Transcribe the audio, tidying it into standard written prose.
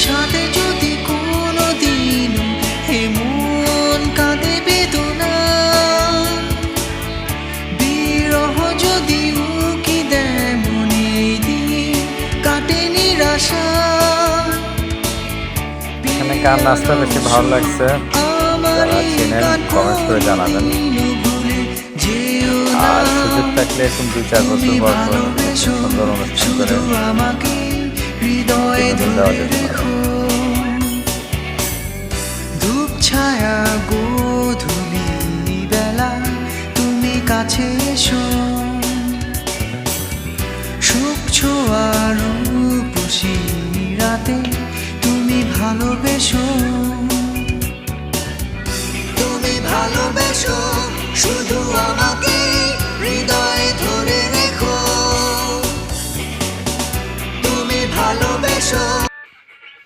সাথে যদি কোনো দিন এমন কাঁদে বেদনা, বিরহ যদি উকি দেয় মনে, দিন কাটে নিরাশা। এখানে কার নাচটা বেশি ভালো লাগছে যারা চিনেন কমেন্ট করে জানাবেন। আর সুযোগ থাকলে এরকম 2-4 বছর পর সুন্দর অনুষ্ঠান করে বিনোদন দেওয়া যেতে পারে। ধূপ ছায়া গোধূলি বেলা তুমি কাছে এসো, সুখ ছোঁয়া রূপসী রাতে তুমি ভালোবেসো, তুমি ভালোবেসো শুধু আমাকে।